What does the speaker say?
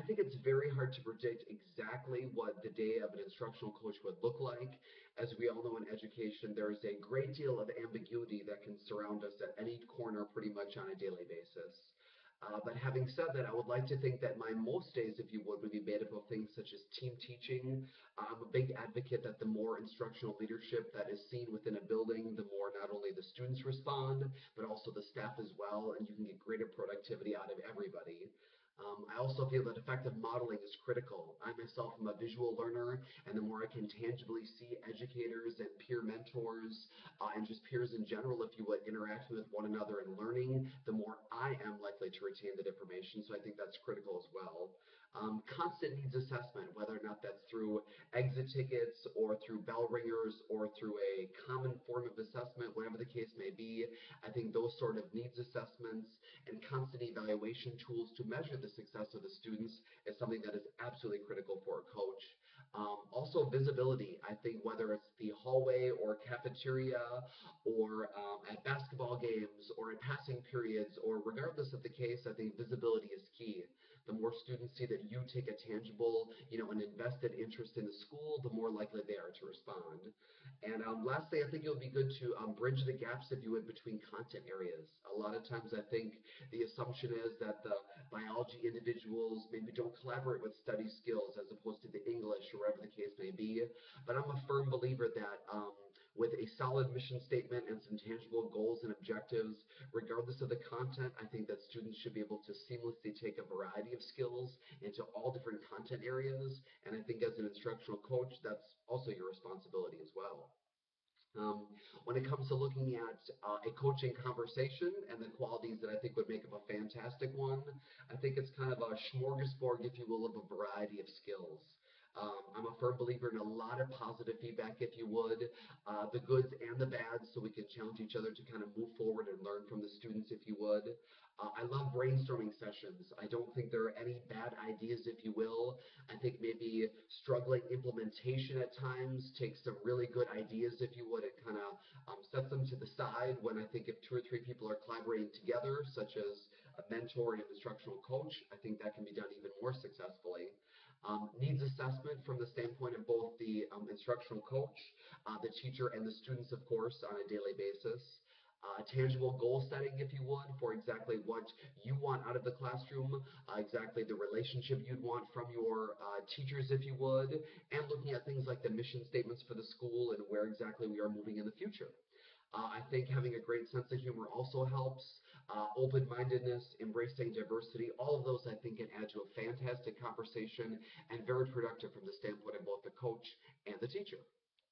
think it's very hard to predict exactly what the day of an instructional coach would look like. As we all know in education, there is a great deal of ambiguity that can surround us at any corner pretty much on a daily basis. But having said that, I would like to think that my most days, if you would be made up of things such as team teaching. I'm a big advocate that the more instructional leadership that is seen within a building, the more not only the students respond, but also the staff as well, and you can get greater productivity out of everybody. I also feel that effective modeling is critical. I myself am a visual learner, and the more I can tangibly see educators and peer mentors, and just peers in general, if you would, interacting with one another and learning, the more I am likely to retain that information. So I think that's critical as well. Constant needs assessment, whether or not that's through exit tickets or through bell ringers or through a common form of assessment, whatever the case may be. I think those sort of needs assessments and constant evaluation tools to measure the success of the students is something that is absolutely critical for a coach. Also, visibility. I think whether it's the hallway or cafeteria or at basketball games or in passing periods or regardless of the case, I think visibility is key. The more students see that you take a tangible, an invested interest in the school, the more likely they are to respond. And lastly, I think it would be good to bridge the gaps, if you would, between content areas. A lot of times I think the assumption is that the biology individuals maybe don't collaborate with study skills as opposed to the English or whatever the case may be. But I'm a firm believer that with a solid mission statement and some tangible goals and objectives, regardless of the content, I think that students should be able to seamlessly take a variety of skills into all different content areas. And I think as an instructional coach, that's also your responsibility as well. When it comes to looking at a coaching conversation and the qualities that I think would make up a fantastic one, I think it's kind of a smorgasbord, if you will, of a variety of skills. I'm a firm believer in a lot of positive feedback, if you would, the goods and the bads, so we can challenge each other to kind of move forward and learn from the students, if you would. I love brainstorming sessions. I don't think there are any bad ideas, if you will. I think maybe struggling implementation at times takes some really good ideas, if you would, and kind of sets them to the side when I think if two or three people are collaborating together, such as a mentor and an instructional coach, I think that can be done even more successfully. Needs assessment from the standpoint of both the instructional coach, the teacher, and the students, of course, on a daily basis. Tangible goal setting, if you would, for exactly what you want out of the classroom, exactly the relationship you'd want from your teachers, if you would, and looking at things like the mission statements for the school and where exactly we are moving in the future. I think having a great sense of humor also helps. Open-mindedness, embracing diversity, all of those I think can add to a fantastic conversation and very productive from the standpoint of both the coach and the teacher.